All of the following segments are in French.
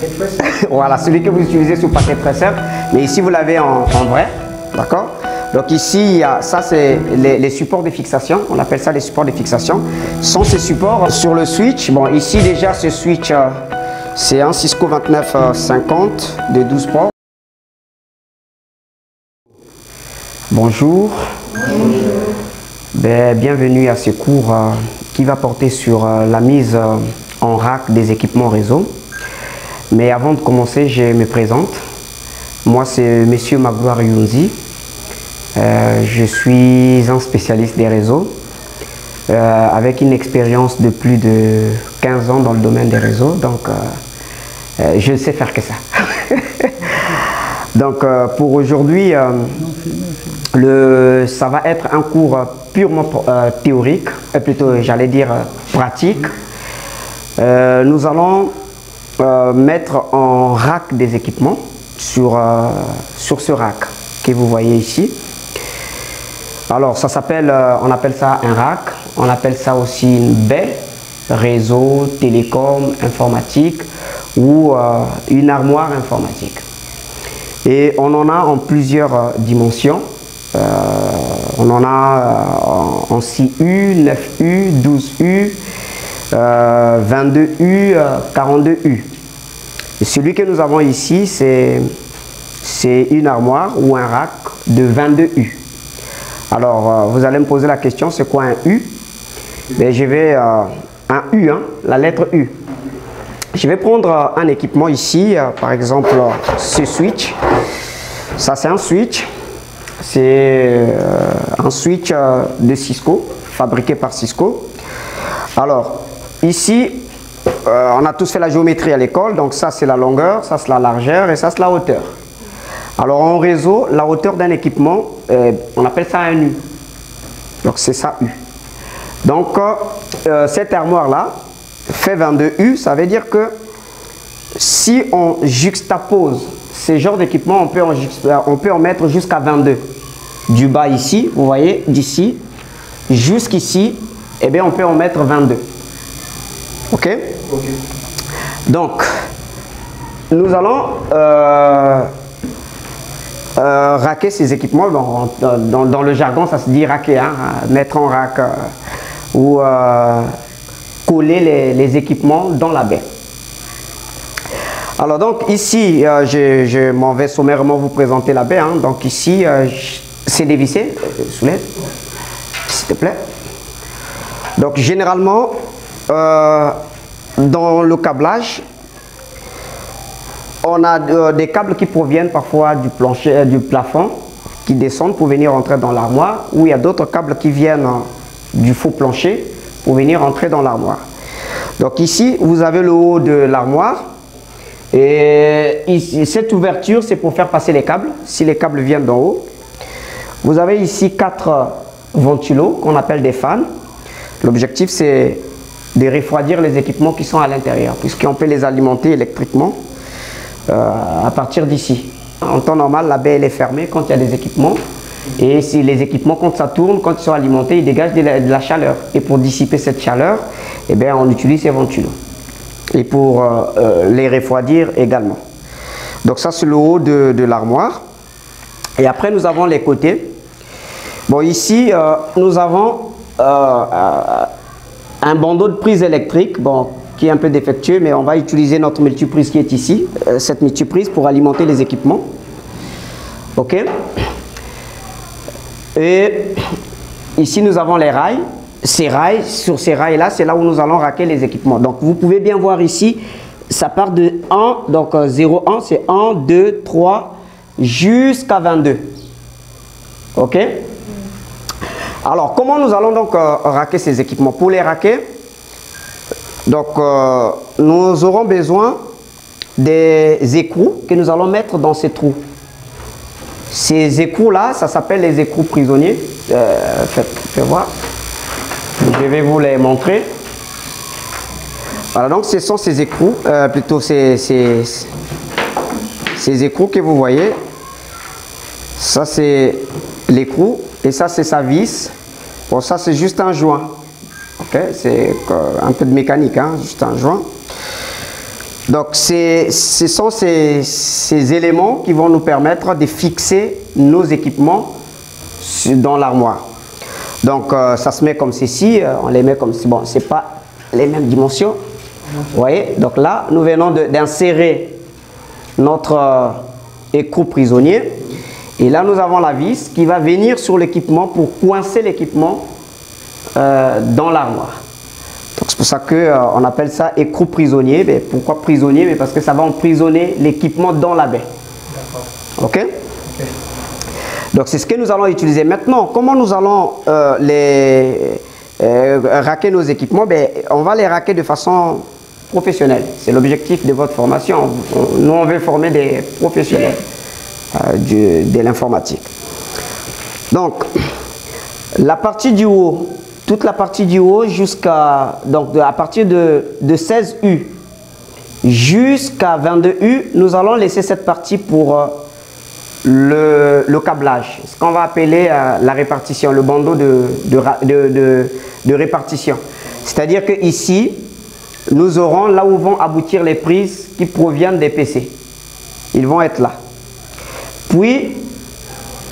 packet presser. Voilà, celui que vous utilisez sur paquet presseur, mais ici vous l'avez en vrai, d'accord? Donc ici, il y a, ça c'est les supports de fixation, on appelle ça les supports de fixation. Ce sont ces supports sur le switch. Bon, ici déjà ce switch, c'est un Cisco 2950 de 12 ports. Bonjour. Bonjour. Bienvenue à ce cours qui va porter sur la mise en rack des équipements réseau. Mais avant de commencer, je me présente. Moi, c'est Monsieur Magloire Yunzi. Je suis un spécialiste des réseaux avec une expérience de plus de 15 ans dans le domaine des réseaux. Donc, je ne sais faire que ça. Donc, pour aujourd'hui, ça va être un cours purement théorique, plutôt, j'allais dire, pratique. Nous allons mettre en rack des équipements sur ce rack que vous voyez ici. Alors, ça s'appelle, on appelle ça un rack, on appelle ça aussi une baie, réseau, télécom, informatique ou une armoire informatique. Et on en a en plusieurs dimensions. On en a en 6U, 9U, 12U, 22U, 42U. Et celui que nous avons ici, c'est une armoire ou un rack de 22U. Alors, vous allez me poser la question, c'est quoi un U? Mais je vais, un U, hein, la lettre U. Je vais prendre un équipement ici, par exemple ce switch. Ça, c'est un switch. C'est un switch de Cisco, fabriqué par Cisco. Alors, ici, on a tous fait la géométrie à l'école. Donc, ça, c'est la longueur, ça, c'est la largeur et ça, c'est la hauteur. Alors, en réseau, la hauteur d'un équipement, on appelle ça un U. Donc, c'est ça U. Donc, cette armoire-là fait 22U. Ça veut dire que si on juxtapose ces genres d'équipements, on peut en mettre jusqu'à 22. Du bas ici, vous voyez, d'ici, jusqu'ici, eh bien, on peut en mettre 22. OK? OK. Donc, nous allons racker ces équipements. Dans le jargon, ça se dit racker, hein, mettre en rack ou coller les équipements dans la baie. Alors donc ici, je m'en vais sommairement vous présenter la baie. Hein. Donc ici, c'est dévissé, soulève, s'il te plaît. Donc généralement, dans le câblage, on a des câbles qui proviennent parfois du plancher, du plafond, qui descendent pour venir entrer dans l'armoire, ou il y a d'autres câbles qui viennent du faux plancher pour venir entrer dans l'armoire. Donc ici, vous avez le haut de l'armoire. Et ici, cette ouverture, c'est pour faire passer les câbles, si les câbles viennent d'en haut. Vous avez ici 4 ventilos qu'on appelle des fans. L'objectif, c'est de refroidir les équipements qui sont à l'intérieur, puisqu'on peut les alimenter électriquement à partir d'ici. En temps normal, la baie elle est fermée quand il y a des équipements. Et si les équipements, quand ça tourne, quand ils sont alimentés, ils dégagent de la chaleur. Et pour dissiper cette chaleur, eh bien, on utilise ces ventilos. Et pour les refroidir également. Donc ça, c'est le haut de l'armoire. Et après, nous avons les côtés. Bon, ici, nous avons un bandeau de prise électrique, bon, qui est un peu défectueux, mais on va utiliser notre multiprise qui est ici, cette multiprise pour alimenter les équipements. OK. Et ici, nous avons les rails. Ces rails, sur ces rails-là, c'est là où nous allons racker les équipements. Donc, vous pouvez bien voir ici, ça part de 1, donc 0, 1, c'est 1, 2, 3, jusqu'à 22. OK? Alors, comment nous allons donc racker ces équipements? Pour les racker, donc, nous aurons besoin des écrous que nous allons mettre dans ces trous. Ces écrous-là, ça s'appelle les écrous prisonniers. Faites voir. Je vais vous les montrer. Voilà, donc ce sont ces écrous, plutôt ces écrous que vous voyez. Ça c'est l'écrou et ça c'est sa vis. Bon, ça c'est juste un joint. Ok, c'est un peu de mécanique, hein, juste un joint. Donc, ce sont ces éléments qui vont nous permettre de fixer nos équipements dans l'armoire. Donc, ça se met comme ceci, on les met comme ceci. Bon, ce n'est pas les mêmes dimensions. Vous voyez? Donc là, nous venons d'insérer notre écrou prisonnier. Et là, nous avons la vis qui va venir sur l'équipement pour coincer l'équipement dans l'armoire. C'est pour ça qu'on appelle ça écrou prisonnier. Mais pourquoi prisonnier? Mais parce que ça va emprisonner l'équipement dans la baie. Ok? Donc c'est ce que nous allons utiliser. Maintenant, comment nous allons raquer nos équipements? On va les raquer de façon professionnelle. C'est l'objectif de votre formation. Nous, on veut former des professionnels de l'informatique. Donc, la partie du haut, toute la partie du haut jusqu'à, donc à partir de 16 U jusqu'à 22 U, nous allons laisser cette partie pour le câblage, ce qu'on va appeler la répartition, le bandeau de répartition. C'est-à-dire que ici, nous aurons là où vont aboutir les prises qui proviennent des PC. Ils vont être là. Puis,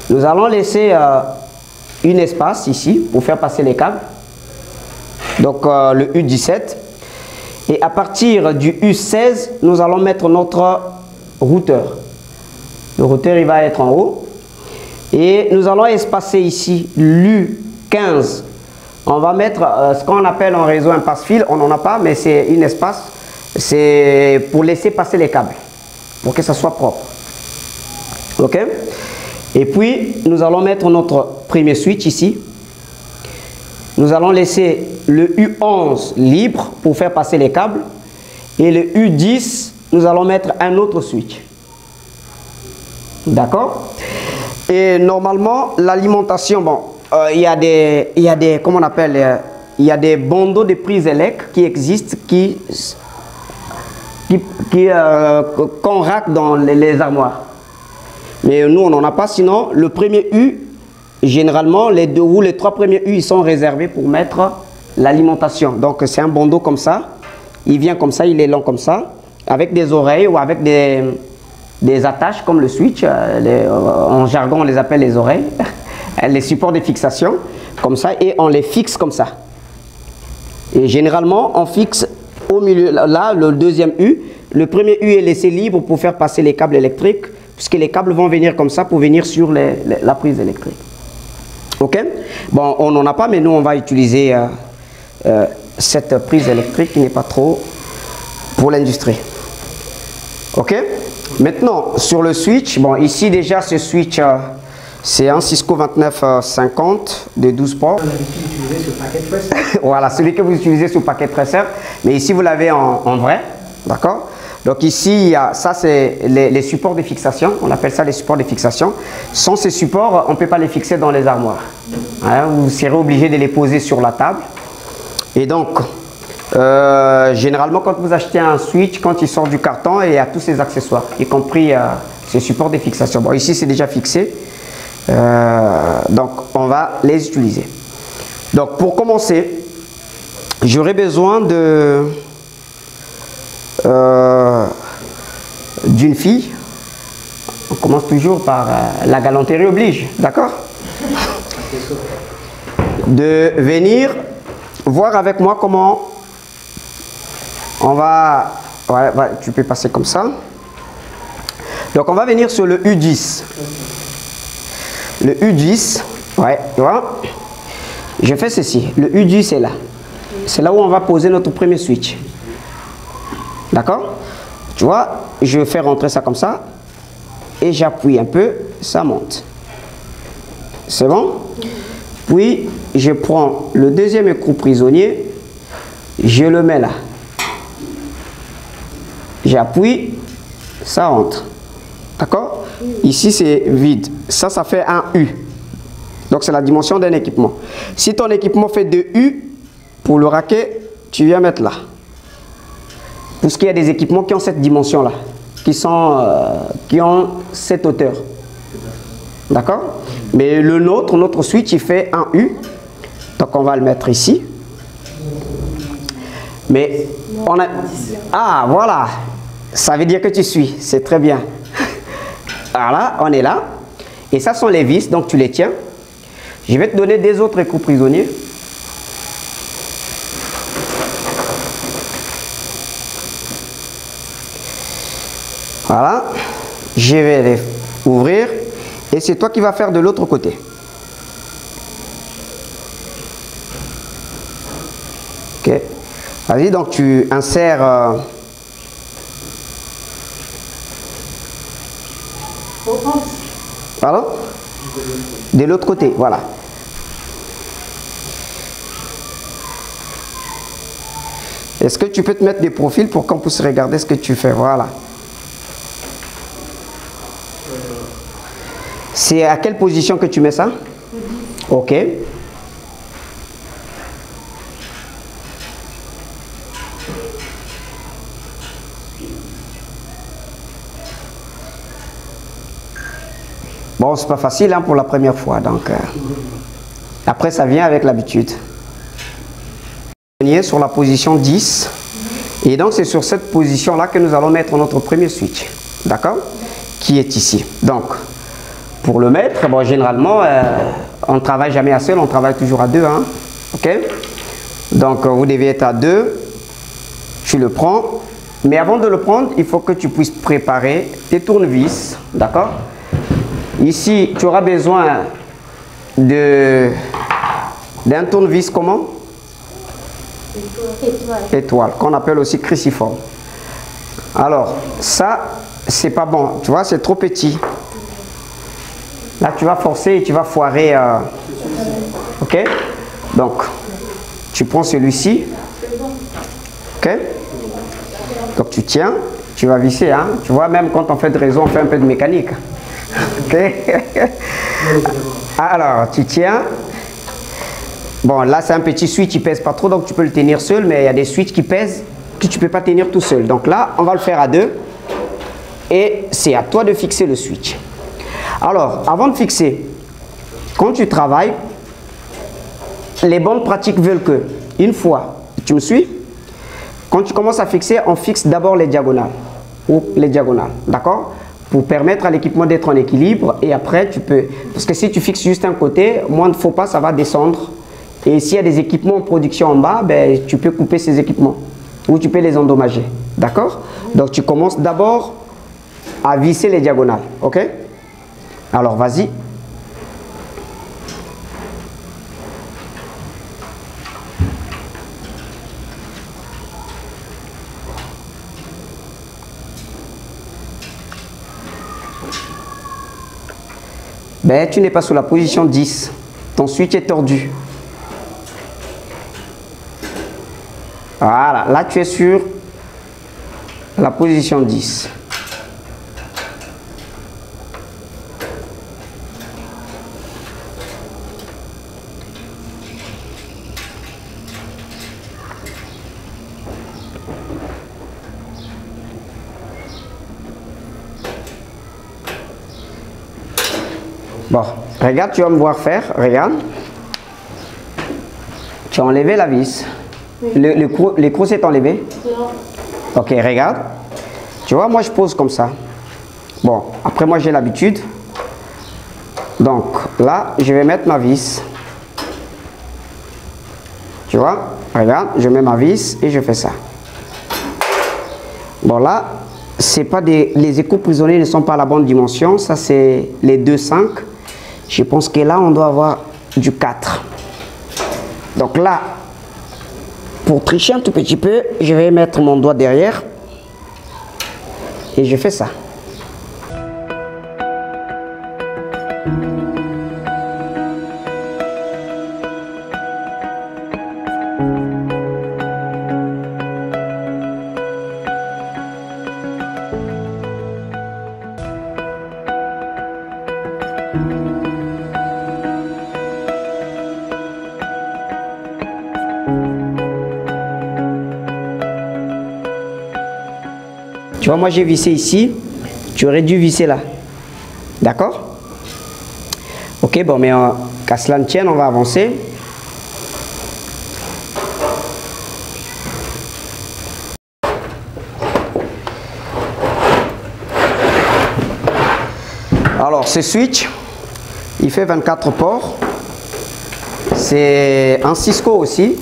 nous allons laisser un espace ici pour faire passer les câbles. Donc, le U17. Et à partir du U16, nous allons mettre notre routeur. Le routeur, il va être en haut. Et nous allons espacer ici l'U15. On va mettre ce qu'on appelle en réseau un passe-fil. On n'en a pas, mais c'est un espace. C'est pour laisser passer les câbles. Pour que ça soit propre. OK? Et puis, nous allons mettre notre premier switch ici. Nous allons laisser le U11 libre pour faire passer les câbles. Et le U10, nous allons mettre un autre switch. D'accord? Et normalement, l'alimentation, bon, il y a des, comment on appelle, il y a des bandeaux de prise électrique qui existent, qu'on raque dans les armoires. Mais nous, on n'en a pas. Sinon, le premier U, généralement, les 2 ou les 3 premiers U, ils sont réservés pour mettre l'alimentation. Donc, c'est un bandeau comme ça. Il vient comme ça, il est long comme ça, avec des oreilles ou avec des attaches comme le switch. En jargon, on les appelle les oreilles. Les supports de fixation, comme ça, et on les fixe comme ça. Et généralement, on fixe au milieu, là, le deuxième U. Le premier U est laissé libre pour faire passer les câbles électriques, puisque les câbles vont venir comme ça pour venir sur la prise électrique. OK? Bon, on n'en a pas, mais nous, on va utiliser cette prise électrique qui n'est pas trop pour l'industrie. OK? Maintenant, sur le switch, bon, ici déjà, ce switch, c'est un Cisco 2950 de 12 ports. Voilà, celui que vous utilisez sur paquet tracer, mais ici, vous l'avez en vrai. D'accord? Donc ici, il y a, ça c'est les supports de fixation, on appelle ça les supports de fixation. Sans ces supports, on ne peut pas les fixer dans les armoires. Hein, vous serez obligé de les poser sur la table. Et donc, généralement, quand vous achetez un switch, quand il sort du carton, il y a tous ces accessoires, y compris ces supports de fixation. Bon, ici, c'est déjà fixé. Donc, on va les utiliser. Donc, pour commencer, j'aurai besoin d'une fille. On commence toujours par la galanterie oblige, d'accord? De venir voir avec moi comment on va... Ouais, tu peux passer comme ça. Donc on va venir sur le U10. Le U10, ouais, tu vois, je fais ceci. Le U10 est là. C'est là où on va poser notre premier switch. D'accord? Tu vois, je fais rentrer ça comme ça. Et j'appuie un peu, ça monte. C'est bon? Puis, je prends le deuxième écrou prisonnier. Je le mets là. J'appuie, ça rentre. D'accord? Ici, c'est vide. Ça fait un U. Donc, c'est la dimension d'un équipement. Si ton équipement fait 2 U, pour le raquer, tu viens mettre là. Parce qu'il y a des équipements qui ont cette dimension-là, qui ont cette hauteur. D'accord? Mais le nôtre, notre switch, il fait un U. Donc, on va le mettre ici. Mais on a... Ah, voilà. Ça veut dire que tu suis, c'est très bien. Voilà, on est là. Et ça sont les vis, donc tu les tiens. Je vais te donner des autres écrous prisonniers. Voilà, je vais les ouvrir et c'est toi qui vas faire de l'autre côté. Ok, vas-y, donc tu insères pardon? De l'autre côté, voilà. Est-ce que tu peux te mettre des profils pour qu'on puisse regarder ce que tu fais? Voilà. C'est à quelle position que tu mets ça? Ok. Bon, c'est pas facile hein, pour la première fois, donc après ça vient avec l'habitude. Sur la position 10 et donc c'est sur cette position là que nous allons mettre notre premier switch, d'accord, qui est ici. Donc pour le mettre, bon, généralement on ne travaille jamais à seul, on travaille toujours à deux, hein, ok. Donc vous devez être à deux, tu le prends, mais avant de le prendre il faut que tu puisses préparer tes tournevis, d'accord. Ici tu auras besoin d'un tournevis comment? Étoile, qu'on appelle aussi cruciforme. Alors, ça, c'est pas bon. Tu vois, c'est trop petit. Là, tu vas forcer et tu vas foirer. Ok? Donc, tu prends celui-ci. Ok? Donc, tu tiens. Tu vas visser. Hein? Tu vois, même quand on fait de réseau, on fait un peu de mécanique. Ok? Alors, tu tiens. Bon, là, c'est un petit switch qui pèse pas trop, donc tu peux le tenir seul, mais il y a des switches qui pèsent, que tu peux pas tenir tout seul. Donc là, on va le faire à deux, et c'est à toi de fixer le switch. Alors, avant de fixer, quand tu travailles, les bonnes pratiques veulent que, une fois, tu me suis? Quand tu commences à fixer, on fixe d'abord les diagonales, ou les diagonales, d'accord? Pour permettre à l'équipement d'être en équilibre, et après, tu peux, parce que si tu fixes juste un côté, moins de faux pas, ça va descendre. Et s'il y a des équipements en production en bas, ben, tu peux couper ces équipements ou tu peux les endommager. D'accord? Donc tu commences d'abord à visser les diagonales. Ok? Alors vas-y. Ben, tu n'es pas sous la position 10. Ton switch est tordu. Voilà, là tu es sur la position 10. Bon, regarde, tu vas me voir faire, regarde. Tu as enlevé la vis. L'écrou s'est enlevé? Non. Ok, regarde. Tu vois, moi je pose comme ça. Bon, après moi j'ai l'habitude. Donc là, je vais mettre ma vis. Tu vois, regarde, je mets ma vis et je fais ça. Bon là, c'est pas les écrous prisonniers ne sont pas à la bonne dimension. Ça c'est les 2,5. Je pense que là, on doit avoir du 4. Donc là, pour tricher un tout petit peu, je vais mettre mon doigt derrière et je fais ça. Tu vois, moi j'ai vissé ici, tu aurais dû visser là. D'accord? Ok, bon, mais qu'à cela ne tienne, on va avancer. Alors, ce switch, il fait 24 ports. C'est un Cisco aussi.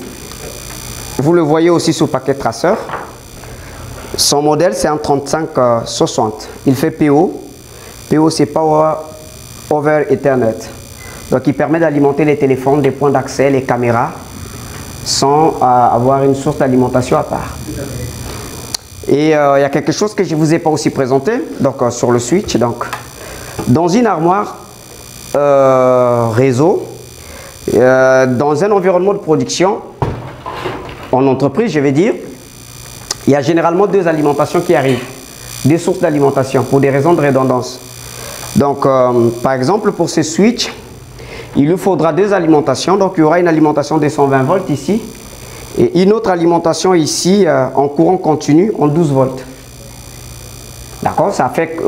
Vous le voyez aussi sur paquet traceur. Son modèle, c'est un 3560. Il fait PO. PO, c'est Power over Ethernet. Donc, il permet d'alimenter les téléphones, des points d'accès, les caméras, sans avoir une source d'alimentation à part. Et il y a quelque chose que je ne vous ai pas aussi présenté, donc sur le switch. Donc, dans une armoire réseau, dans un environnement de production, en entreprise, je vais dire, il y a généralement deux alimentations qui arrivent, deux sources d'alimentation pour des raisons de redondance. Donc, par exemple, pour ce switch, il lui faudra deux alimentations. Donc, il y aura une alimentation de 120 volts ici et une autre alimentation ici en courant continu en 12 volts. D'accord? Ça fait,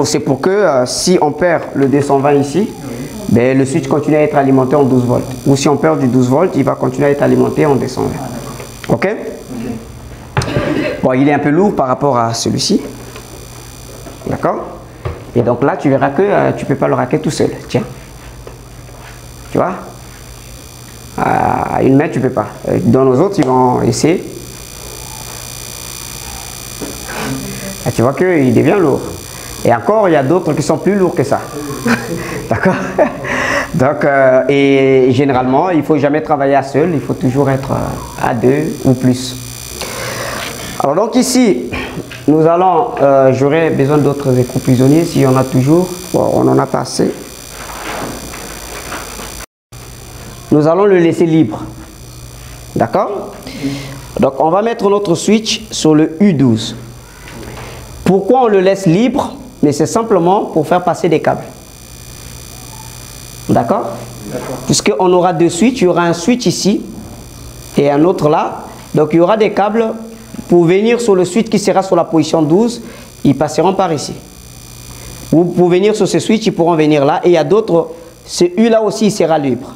c'est pour que si on perd le 220 ici, ben, le switch continue à être alimenté en 12 volts. Ou si on perd du 12 volts, il va continuer à être alimenté en 220. Ok? Bon, il est un peu lourd par rapport à celui-ci. D'accord? Et donc là, tu verras que tu ne peux pas le raquer tout seul. Tiens. Tu vois? À une main, tu ne peux pas. Dans nos autres, ils vont essayer. Et tu vois qu'il devient lourd. Et encore, il y a d'autres qui sont plus lourds que ça. D'accord? Donc, et généralement, il ne faut jamais travailler à seul. Il faut toujours être à deux ou plus. Alors donc ici, nous allons, j'aurai besoin d'autres écrous prisonniers s'il y en a toujours. Bon, on en a pas assez. Nous allons le laisser libre. D'accord? Donc on va mettre notre switch sur le U12. Pourquoi on le laisse libre? Mais c'est simplement pour faire passer des câbles. D'accord? Puisqu'on aura deux switches, il y aura un switch ici et un autre là. Donc il y aura des câbles pour venir sur le switch qui sera sur la position 12. Ils passeront par ici. Ou pour venir sur ce switch, ils pourront venir là. Et il y a d'autres, ce U là aussi il sera libre.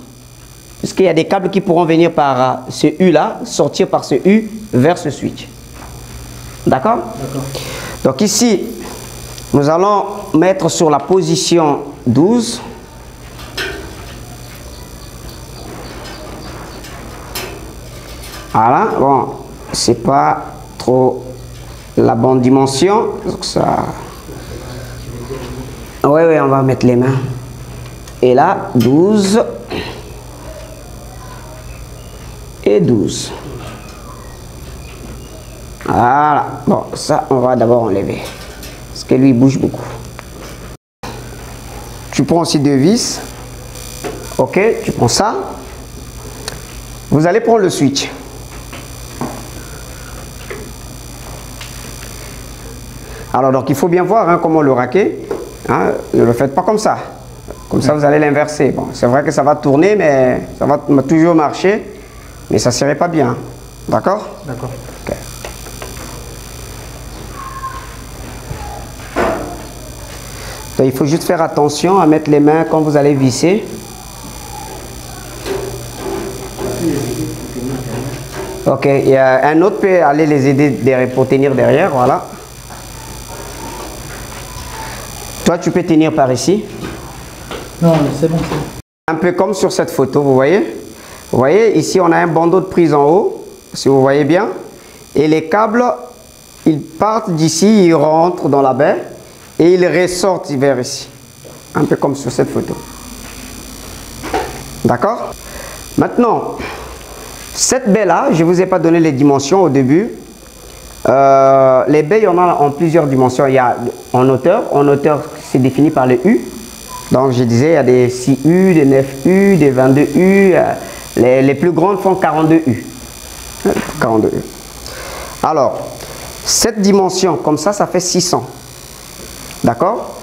Puisqu'il y a des câbles qui pourront venir par ce U là, sortir par ce U vers ce switch. D'accord? Donc ici, nous allons mettre sur la position 12. Voilà, bon, c'est pas trop la bonne dimension. Donc ça... Oui, on va mettre les mains. Et là, 12. Et 12. Voilà. Bon, ça, on va d'abord enlever. Parce que lui, il bouge beaucoup. Tu prends aussi deux vis. Ok, tu prends ça. Vous allez prendre le switch. Alors, donc, il faut bien voir hein, comment le raquer. Hein, ne le faites pas comme ça. Comme ça, vous allez l'inverser. Bon, c'est vrai que ça va tourner, mais ça va toujours marcher. Mais ça ne serait pas bien. D'accord? D'accord. Okay. Donc, il faut juste faire attention à mettre les mains quand vous allez visser. Ok, il y a un autre peut aller les aider pour tenir derrière, voilà. Toi, tu peux tenir par ici. Non, c'est bon. Un peu comme sur cette photo, vous voyez? Vous voyez, ici, on a un bandeau de prise en haut, si vous voyez bien. Et les câbles, ils partent d'ici, ils rentrent dans la baie et ils ressortent vers ici. Un peu comme sur cette photo. D'accord? Maintenant, cette baie-là, je ne vous ai pas donné les dimensions au début. Les baies, il y en a en plusieurs dimensions. Il y a en hauteur. En hauteur, c'est défini par les U. Donc, je disais, il y a des 6U, des 9U, des 22U. Les plus grandes font 42U. 42U. Alors, cette dimension, comme ça fait 600. D'accord?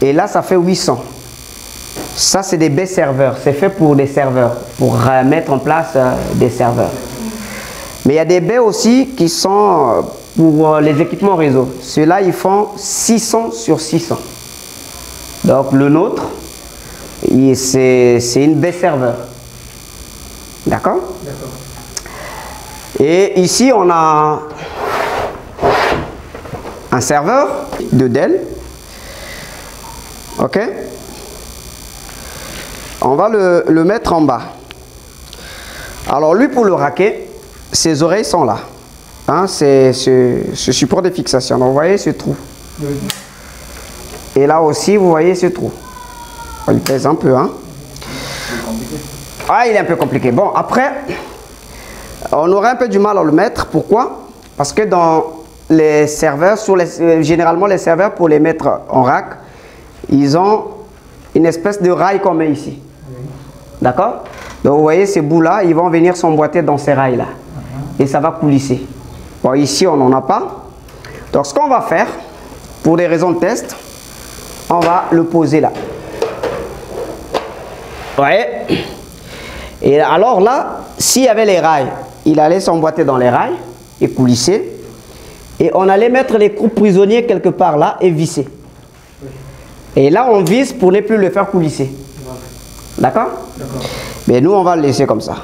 Et là, ça fait 800. Ça, c'est des baies serveurs. C'est fait pour des serveurs, pour mettre en place des serveurs. Mais il y a des baies aussi qui sont pour les équipements réseau. Ceux-là, ils font 600 sur 600. Donc, le nôtre, c'est une baie serveur. D'accord? D'accord. Et ici, on a un serveur de Dell. Ok? On va le mettre en bas. Alors lui, pour le raquer, ses oreilles sont là. Hein, c'est ce support de fixation. Donc vous voyez ce trou. Et là aussi, vous voyez ce trou. Il pèse un peu. Hein? Ah, il est un peu compliqué. Bon, après, on aurait un peu du mal à le mettre. Pourquoi? Parce que dans les serveurs, généralement les serveurs, pour les mettre en rack, ils ont une espèce de rail qu'on met ici. D'accord? Donc vous voyez ces bouts-là, ils vont venir s'emboîter dans ces rails-là. Et ça va coulisser. Bon, ici, on n'en a pas. Donc ce qu'on va faire, pour des raisons de test, on va le poser là. Vous voyez? Et alors là, s'il y avait les rails, il allait s'emboîter dans les rails et coulisser. Et on allait mettre les coups prisonniers quelque part là et visser. Et là, on visse pour ne plus le faire coulisser. D'accord? Mais nous, on va le laisser comme ça.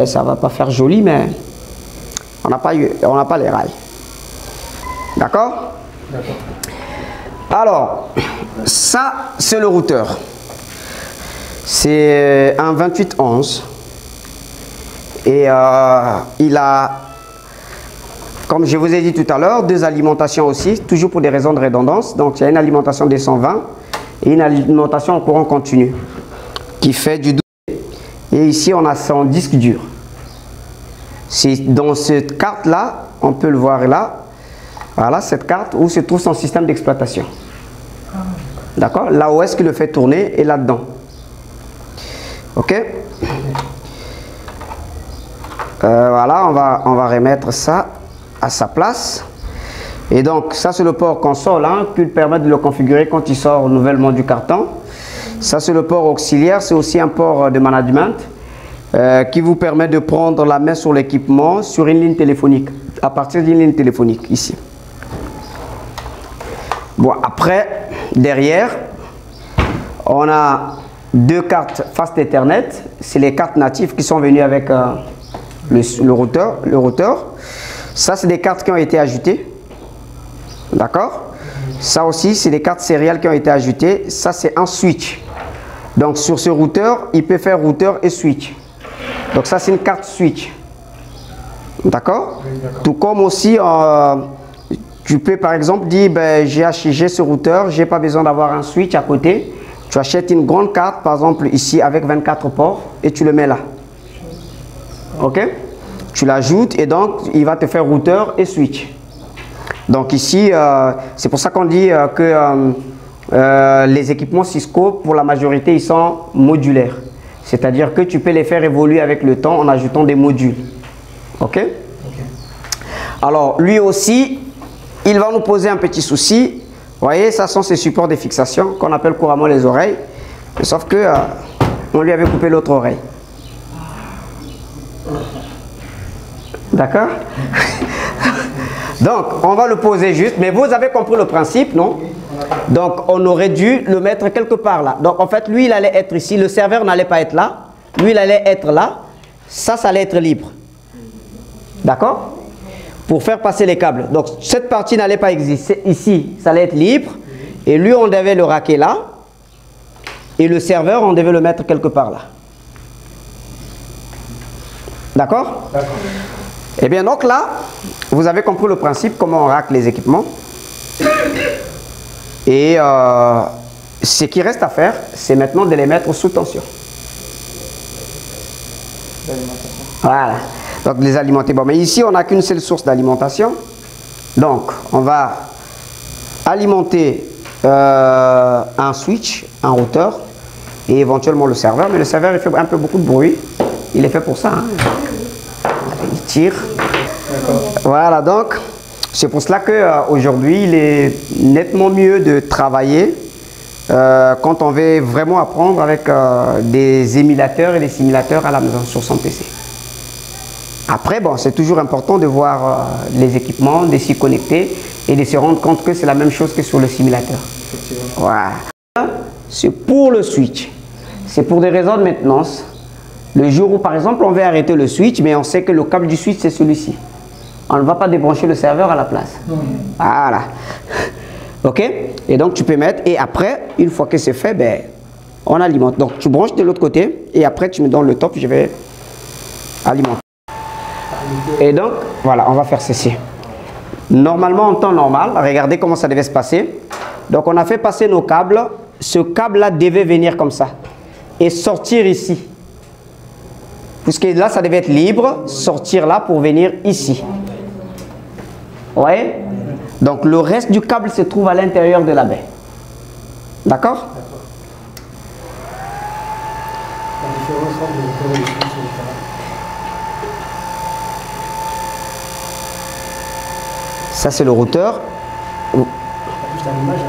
Ça va pas faire joli, mais on n'a pas les rails. D'accord? Alors, ça, c'est le routeur. C'est un 2811. Et il a, comme je vous ai dit tout à l'heure, deux alimentations aussi, toujours pour des raisons de redondance. Donc, il y a une alimentation des 120 et une alimentation en courant continu qui fait du 12. Et ici, on a son disque dur. Dans cette carte-là, on peut le voir là. Voilà cette carte où se trouve son système d'exploitation. D'accord? Là où est-ce qu'il le fait tourner et là-dedans. Ok? Voilà, on va remettre ça à sa place. Et donc, ça c'est le port console hein, qui permet de le configurer quand il sort nouvellement du carton. Ça c'est le port auxiliaire, c'est aussi un port de management qui vous permet de prendre la main sur l'équipement sur une ligne téléphonique, à partir d'une ligne téléphonique, ici. Bon, après, derrière, on a deux cartes Fast Ethernet. C'est les cartes natives qui sont venues avec le routeur. Ça, c'est des cartes qui ont été ajoutées. D'accord? Ça aussi, c'est des cartes sériales qui ont été ajoutées. Ça, c'est un switch. Donc, sur ce routeur, il peut faire routeur et switch. Donc, ça, c'est une carte switch. D'accord? Tout comme aussi, tu peux par exemple dire, ben, j'ai ce routeur, je n'ai pas besoin d'avoir un switch à côté. Tu achètes une grande carte, par exemple ici, avec 24 ports, et tu le mets là. Ok? Tu l'ajoutes et donc, il va te faire routeur et switch. Donc ici, c'est pour ça qu'on dit que les équipements Cisco, pour la majorité, ils sont modulaires. C'est-à-dire que tu peux les faire évoluer avec le temps en ajoutant des modules. Ok? Alors, lui aussi, il va nous poser un petit souci. Vous voyez, ça sont ces supports de fixation qu'on appelle couramment les oreilles. Sauf que on lui avait coupé l'autre oreille. D'accord? Donc, on va le poser juste. Mais vous avez compris le principe, non? Donc, on aurait dû le mettre quelque part là. Donc, en fait, lui, il allait être ici. Le serveur n'allait pas être là. Lui, il allait être là. Ça allait être libre. D'accord? Pour faire passer les câbles. Donc, cette partie n'allait pas exister. Ici, ça allait être libre. Et lui, on devait le raquer là. Et le serveur, on devait le mettre quelque part là. D'accord? D'accord. Eh bien, donc là, vous avez compris le principe, comment on rack les équipements. Et ce qui reste à faire, c'est maintenant de les mettre sous tension. Voilà. Donc, les alimenter. Bon, mais ici, on n'a qu'une seule source d'alimentation. Donc, on va alimenter un switch, un routeur et éventuellement le serveur. Mais le serveur, il fait un peu beaucoup de bruit. Il est fait pour ça. Hein. Il tire. Voilà, donc, c'est pour cela qu'aujourd'hui, il est nettement mieux de travailler quand on veut vraiment apprendre avec des émulateurs et des simulateurs à la maison sur son PC. Après, bon, c'est toujours important de voir les équipements, de s'y connecter et de se rendre compte que c'est la même chose que sur le simulateur. Voilà. C'est pour le switch. C'est pour des raisons de maintenance. Le jour où, par exemple, on veut arrêter le switch, mais on sait que le câble du switch, c'est celui-ci. On ne va pas débrancher le serveur à la place. Voilà. Ok? Et donc tu peux mettre, et après, une fois que c'est fait, ben, on alimente. Donc tu branches de l'autre côté, et après tu me donnes le top, je vais alimenter. Et donc, voilà, on va faire ceci. Normalement, en temps normal, regardez comment ça devait se passer. Donc on a fait passer nos câbles. Ce câble-là devait venir comme ça et sortir ici. Puisque là, ça devait être libre, sortir là pour venir ici. Ouais. Donc le reste du câble se trouve à l'intérieur de la baie. D'accord? La différence entre le routeur et le switch, Ça, c'est le routeur. c'est juste à l'image.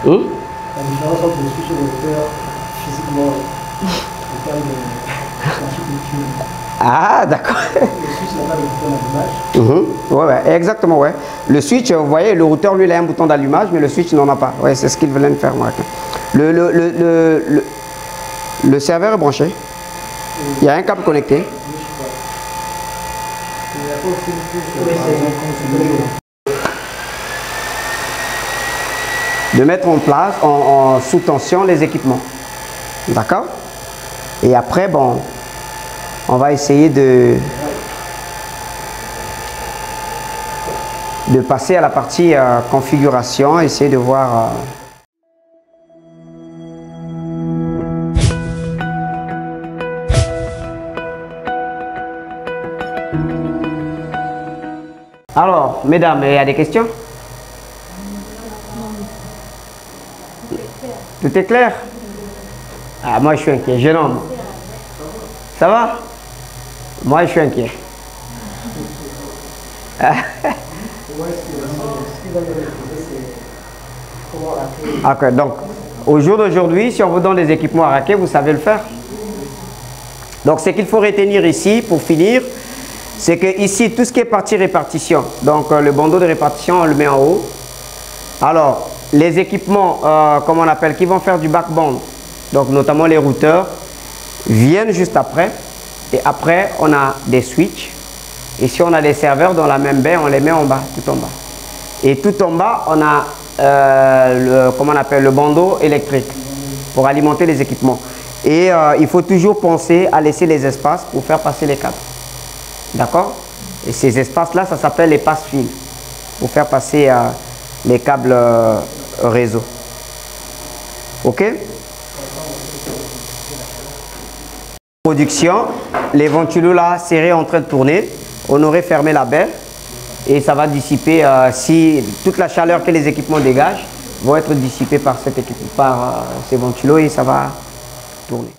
La différence entre le switch et le routeur, physiquement, le câble c'est un chip. Ah, d'accord. Le switch n'a pas de bouton d'allumage. Ouais, ouais, exactement, ouais. Le switch, vous voyez, le routeur, lui, il a un bouton d'allumage, mais le switch n'en a pas. Ouais, c'est ce qu'il voulait me faire, moi. Le serveur est branché. Il y a un câble connecté. De mettre en place, en sous tension, les équipements. D'accord? Et après, bon, on va essayer de passer à la partie configuration, essayer de voir... Alors, mesdames, il y a des questions? Tout est clair? Ah, moi je suis inquiet, jeune homme. Ça va? Moi je suis inquiet. Ok, donc au jour d'aujourd'hui, si on vous donne des équipements à raquer, vous savez le faire. Donc ce qu'il faut retenir ici pour finir, c'est que ici tout ce qui est partie répartition, donc le bandeau de répartition on le met en haut. Alors les équipements, comme on appelle, qui vont faire du backbone, donc notamment les routeurs, viennent juste après. Et après on a des switches. Et si on a des serveurs dans la même baie, on les met en bas, tout en bas. Et tout en bas, on a comment on appelle, le bandeau électrique pour alimenter les équipements. Et il faut toujours penser à laisser les espaces pour faire passer les câbles. D'accord? Et ces espaces-là, ça s'appelle les passe-fils pour faire passer les câbles réseau. Ok? Production, les ventilos là serrés en train de tourner. On aurait fermé la baie et ça va dissiper, si toute la chaleur que les équipements dégagent vont être dissipés par cet équipement, par ces ventilos, et ça va tourner.